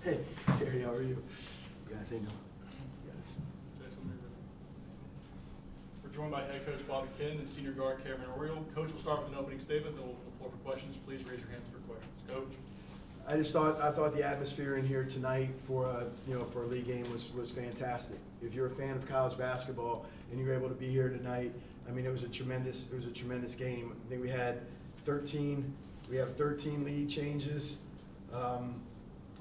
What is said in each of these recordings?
Hey, Gary, how are you? You guys, hey, no. You guys. We're joined by head coach Bobby Kinn and senior guard Cameron Oriole. Coach will start with an opening statement, then we'll open the floor for questions. Please raise your hands for questions. Coach. I thought the atmosphere in here tonight for a league game was fantastic. If you're a fan of college basketball and you're able to be here tonight, I mean, it was a tremendous game. I think we have 13 lead changes.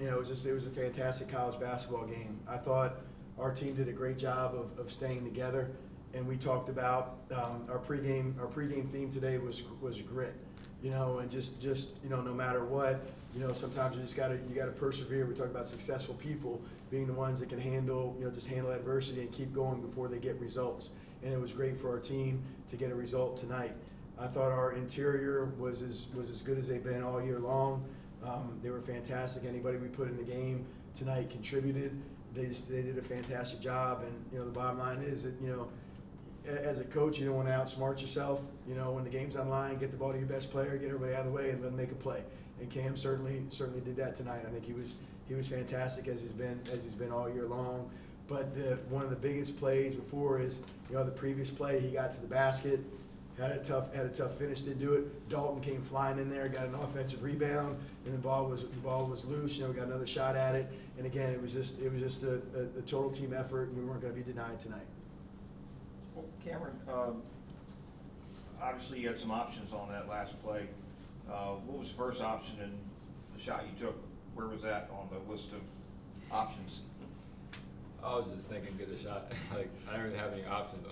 It was a fantastic college basketball game. I thought our team did a great job of staying together, and we talked about our pregame theme today was grit. And just no matter what, sometimes you gotta persevere. We talk about successful people being the ones that can handle adversity and keep going before they get results. And it was great for our team to get a result tonight. I thought our interior was as good as they've been all year long. They were fantastic. Anybody we put in the game tonight contributed. They did a fantastic job. And the bottom line is that as a coach, you don't want to outsmart yourself. When the game's on line, get the ball to your best player, get everybody out of the way, and then make a play. And Cam certainly did that tonight. I think he was fantastic as he's been all year long. But one of the biggest plays before is the previous play. He got to the basket, had a tough finish, didn't do it. Dalton came flying in there, got an offensive rebound, and the ball was loose. We got another shot at it. And again, it was just a total team effort, and we weren't going to be denied tonight. Well, Cameron, obviously you had some options on that last play. What was the first option and the shot you took? Where was that on the list of options? I was just thinking get a shot. I didn't really have any options.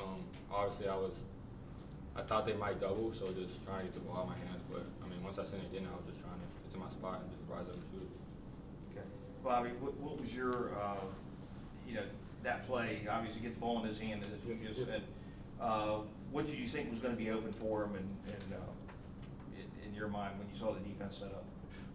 Obviously I thought they might double, so just trying to get the ball out of my hands. But I mean, once I sent it in, I was just trying to get to my spot and just rise up and shoot it. Okay, Bobby, what was your that play? Obviously, get the ball in his hand, as you just said. What did you think was going to be open for him, in your mind when you saw the defense set up?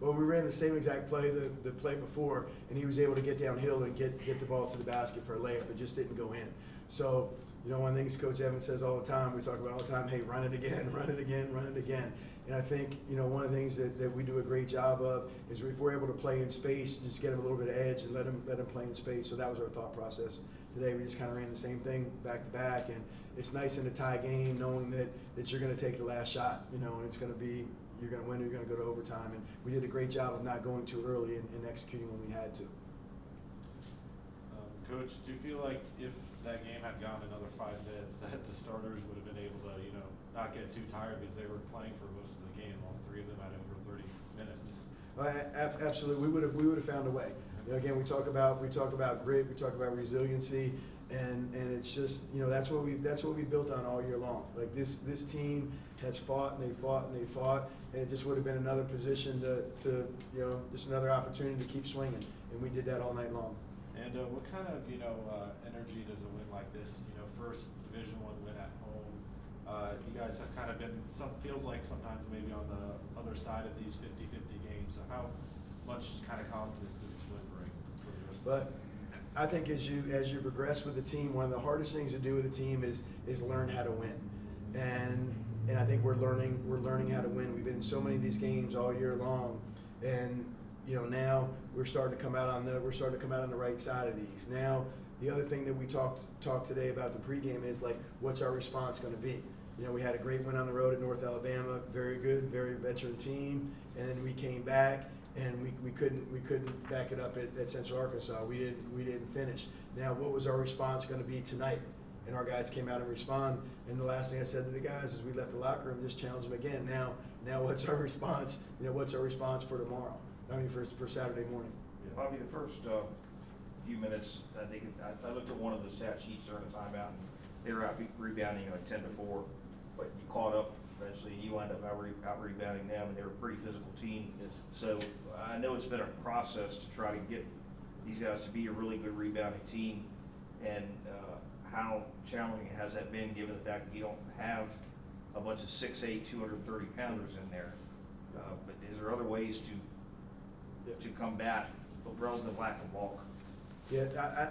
Well, we ran the same exact play the play before, and he was able to get downhill and get the ball to the basket for a layup. It just didn't go in. So, one of the things Coach Evans says all the time, we talk about all the time, hey, run it again, run it again, run it again. And I think, one of the things that we do a great job of is if we're able to play in space, just get him a little bit of edge and let him play in space. So that was our thought process today. We just kind of ran the same thing back to back, and it's nice in a tie game knowing that you're going to take the last shot, and it's going to be, you're going to win or you're going to go to overtime. And we did a great job of not going too early and executing when we had to. Coach, do you feel like if that game had gone another 5 minutes that the starters would have been able to, not get too tired because they were playing for most of the game? All three of them had over 30 minutes. Absolutely, we would have found a way. Again, we talk about grit, we talk about resiliency, and it's just that's what we built on all year long. Like this team has fought and they fought and they fought, and it just would have been another position to just another opportunity to keep swinging, and we did that all night long. And what kind of energy does a win like this? First Division I win at home. You guys have kind of been feels like sometimes maybe on the other side of these 50-50 games. So how much kind of confidence does this win bring for the rest of the season? I think as you progress with the team, one of the hardest things to do with a team is learn how to win, and I think we're learning how to win. We've been in so many of these games all year long, and now we're starting to come out on the right side of these. Now the other thing that we talked today about the pregame is what's our response going to be? We had a great win on the road at North Alabama, very good, very veteran team, and then we came back and we couldn't back it up at Central Arkansas. We didn't finish. Now what was our response going to be tonight? And our guys came out and respond. And the last thing I said to the guys as we left the locker room, just challenge them again. Now what's our response? What's our response for tomorrow? I mean for Saturday morning. Yeah, Bobby, the first few minutes, I think I looked at one of the stat sheets during the timeout, and they were out rebounding 10-4, but you caught up eventually. You wound up out rebounding them, and they were a pretty physical team. Yes. So I know it's been a process to try to get these guys to be a really good rebounding team, and how challenging has that been given the fact that you don't have a bunch of 6'8", 230-pounders in there? But is there other ways to combat the relative lack of bulk? Yeah,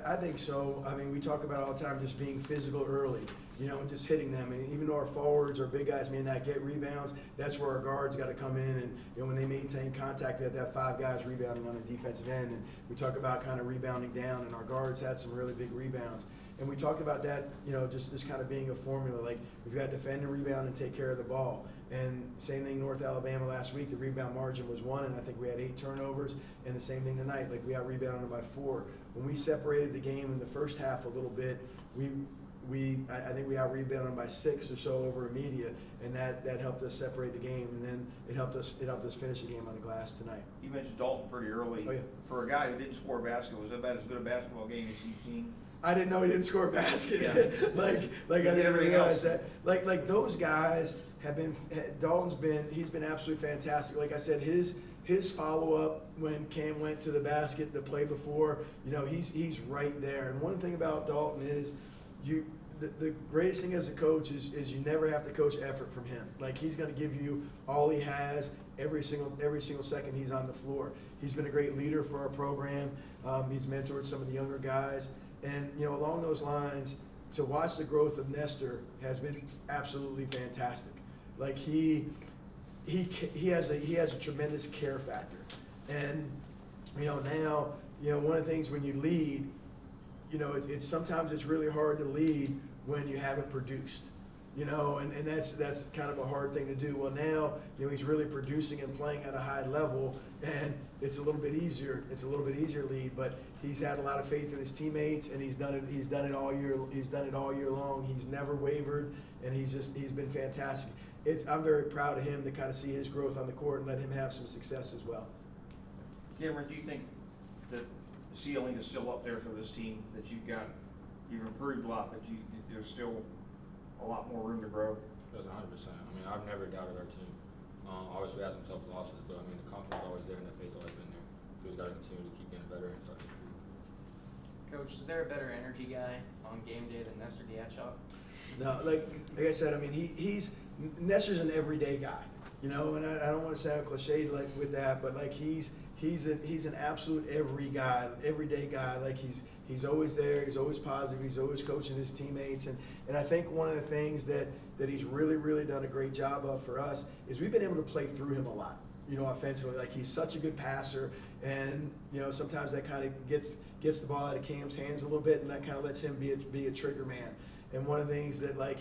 I think so. I mean, we talk about all the time just being physical early, you know, and just hitting them. And even though our forwards, our big guys may not get rebounds, that's where our guards got to come in. And, you know, when they maintain contact, they have to have 5 guys rebounding on the defensive end. And we talk about kind of rebounding down, and our guards had some really big rebounds. And we talked about that, you know, just kind of being a formula. Like, we've got to defend and rebound and take care of the ball. And same thing North Alabama last week, the rebound margin was 1, and I think we had 8 turnovers. And the same thing tonight, like we out-rebounded them by 4. When we separated the game in the first half a little bit, I think we out-rebounded them by 6 or so over media, and that helped us separate the game. And then it helped us finish the game on the glass tonight. You mentioned Dalton pretty early. Oh, yeah. For a guy who didn't score a basket, was that about as good a basketball game as you've seen? I didn't know he didn't score a basket. Yeah. like I He did didn't everything realize else. that. Like those guys have been. He's been absolutely fantastic. Like I said, his follow up when Cam went to the basket the play before, you know, he's right there. And one thing about Dalton is the greatest thing as a coach is you never have to coach effort from him. Like, he's going to give you all he has every single second he's on the floor. He's been a great leader for our program. He's mentored some of the younger guys. And, you know, along those lines, to watch the growth of Nestor has been absolutely fantastic. Like, he has a tremendous care factor. And, you know, now, you know, one of the things when you lead, you know, it's sometimes it's really hard to lead when you haven't produced. You know, and that's kind of a hard thing to do. Well, now, you know, he's really producing and playing at a high level, and it's a little bit easier. It's a little bit easier lead, but he's had a lot of faith in his teammates, and he's done it all year. He's done it all year long. He's never wavered, and he's been fantastic. I'm very proud of him to kind of see his growth on the court and let him have some success as well. Cameron, do you think that the ceiling is still up there for this team, that you've improved a lot, but there's still a lot more room to grow? That's 100%. I mean, I've never doubted our team. Obviously, we had some tough losses, but I mean, the confidence is always there and the faith's always been there. So we've got to continue to keep getting better and start the streak. Coach, is there a better energy guy on game day than Nestor Diachok? No, like I said, I mean, Nestor's an everyday guy, you know, and I don't want to sound cliched like with that, but like he's an absolute everyday guy. Like he's always there, he's always positive, he's always coaching his teammates, and I think one of the things that he's really done a great job of for us is we've been able to play through him a lot, you know, offensively. Like, he's such a good passer, and you know, sometimes that kind of gets the ball out of Cam's hands a little bit, and that kind of lets him be a trigger man. And one of the things that, like,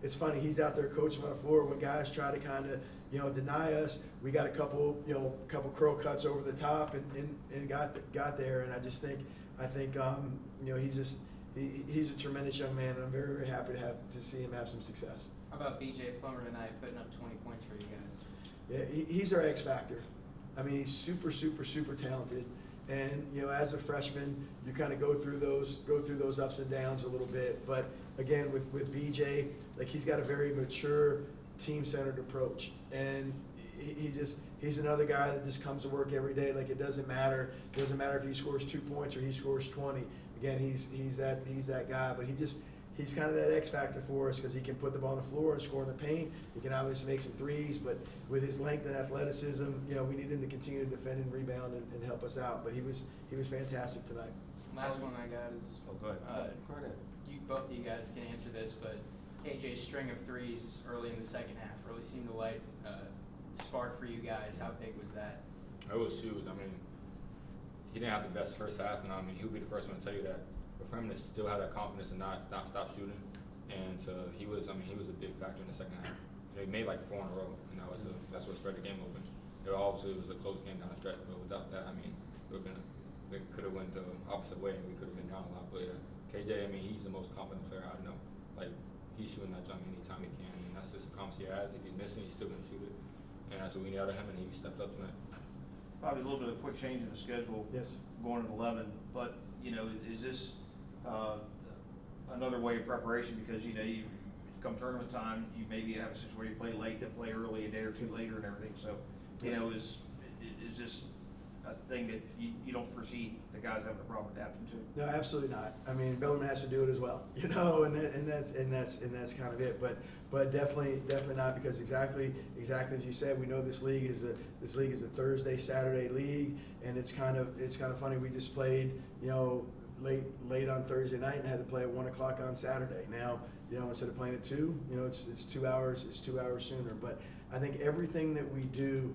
it's funny, he's out there coaching on the floor when guys try to kind of, you know, deny us. We got a couple curl cuts over the top and got there. And I think you know, he's a tremendous young man, and I'm very happy to see him have some success. How about BJ Plummer tonight putting up 20 points for you guys? Yeah, he's our X factor. I mean, he's super talented. And, you know, as a freshman, you kind of go through those ups and downs a little bit. But again, with BJ, like, he's got a very mature, team-centered approach, and he's another guy that just comes to work every day. Like, it doesn't matter if he scores 2 points or he scores 20. Again, he's that guy. But he's kind of that X factor for us, because he can put the ball on the floor and score in the paint. He can obviously make some threes, but with his length and athleticism, you know, we need him to continue to defend and rebound and help us out. But he was fantastic tonight. Last one I got is, Oh, go ahead. both of you guys can answer this, but KJ's string of threes early in the second half really seemed to light spark for you guys. How big was that? It was huge. I mean, he didn't have the best first half, and I mean, he would be the first one to tell you that. But for him to still have that confidence and not stop shooting, and he was a big factor in the second half. You know, he made like 4 in a row, and that's what spread the game open. Obviously, it was a close game down the stretch, but without that, I mean, we could have went the opposite way, and we could have been down a lot. But yeah, KJ, I mean, he's the most confident player I know. Like, he's shooting that jump anytime he can, and that's just the confidence he has. If he's missing, he's still gonna shoot it, and that's what we need out of him, and he stepped up tonight. Probably a little bit of a quick change in the schedule. Yes. Going to 11, but, you know, is this another way of preparation? Because, you know, you come tournament time, you maybe have a situation where you play late, then play early, a day or two later and everything. So, you know, is this a thing that you don't foresee the guys having a problem adapting to? No, absolutely not. I mean, Bellarmine has to do it as well, and that's kind of it. But definitely not, because exactly as you said, we know this league is a Thursday, Saturday league, and it's kind of funny. We just played, late on Thursday night and had to play at 1 o'clock on Saturday. Now, instead of playing at 2, it's 2 hours. It's 2 hours sooner. But I think everything that we do,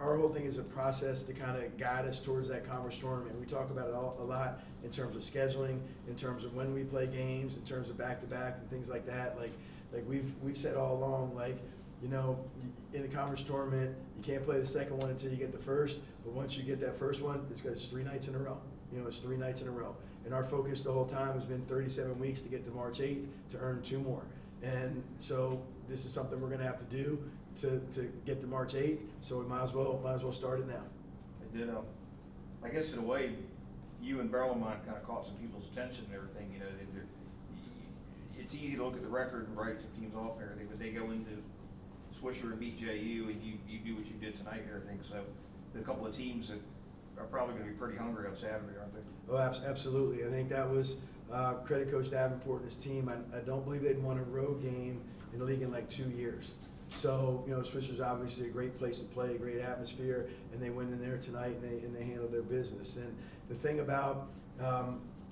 our whole thing is a process to kind of guide us towards that conference tournament. We talk about it a lot in terms of scheduling, in terms of when we play games, in terms of back-to-back and things like that. Like we've said all along, in the conference tournament, you can't play the second one until you get the first. But once you get that first one, it's 3 nights in a row. It's 3 nights in a row. And our focus the whole time has been 37 weeks to get to March 8th to earn 2 more. And so this is something we're going to have to do to get to March 8th. So we might as well start it now. They did, I guess in a way, you and Bellarmine kind of caught some people's attention and everything. It's easy to look at the record and write some teams off and everything, but they go into Swisher and beat JU, and you do what you did tonight and everything. So there are a couple of teams that are probably going to be pretty hungry on Saturday, aren't they? Oh, absolutely. I think that was credit Coach Davenport and his team. I don't believe they'd won a road game in the league in like 2 years. So, Swisher's obviously a great place to play, a great atmosphere, and they went in there tonight and they handled their business. And the thing about,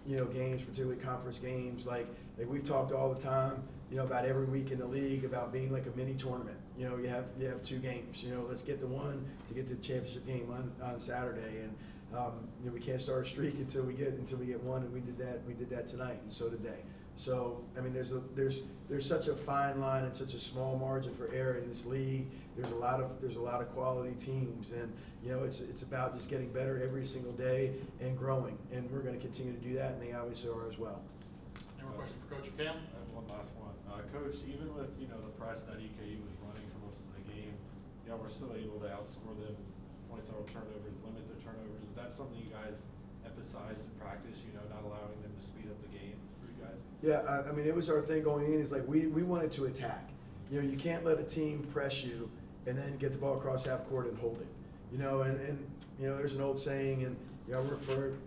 games, particularly conference games, like we've talked all the time, about every week in the league about being like a mini tournament. You have 2 games. Let's get the one to get to the championship game on Saturday, and we can't start a streak until we get one, and we did that tonight, and so did they. So I mean, there's such a fine line and such a small margin for error in this league. There's a lot of quality teams, and it's about just getting better every single day and growing, and we're going to continue to do that, and they obviously are as well. Any more questions for Coach Cam? I have one last one. Coach, even with, the press that EKU was running for most of the game, we're still able to outscore them, points on turnovers, limit their turnovers. Is that something you guys emphasized in practice, not allowing them to speed up the game for you guys? Yeah, I mean, it was our thing going in, is like we wanted to attack. You can't let a team press you and then get the ball across half court and hold it. And there's an old saying, and I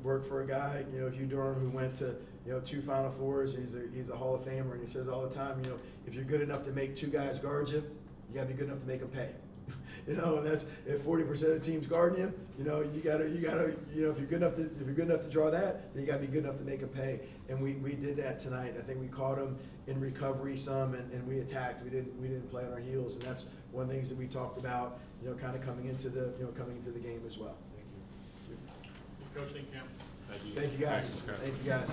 worked for a guy, Hugh Durham, who went to 2 Final Fours. He's a Hall of Famer, and he says all the time, if you're good enough to make 2 guys guard you, you gotta be good enough to make them pay. And that's if 40% of the team's guarding you. You gotta if you're good enough to draw that, then you gotta be good enough to make them pay. And we did that tonight. I think we caught them in recovery some, and we attacked. We didn't play on our heels, and that's one of the things that we talked about. Kind of coming into the game as well. Thank you. Coach, thank you, Cam. Thank you. Thank you guys. Thanks, Scott. Thank you guys.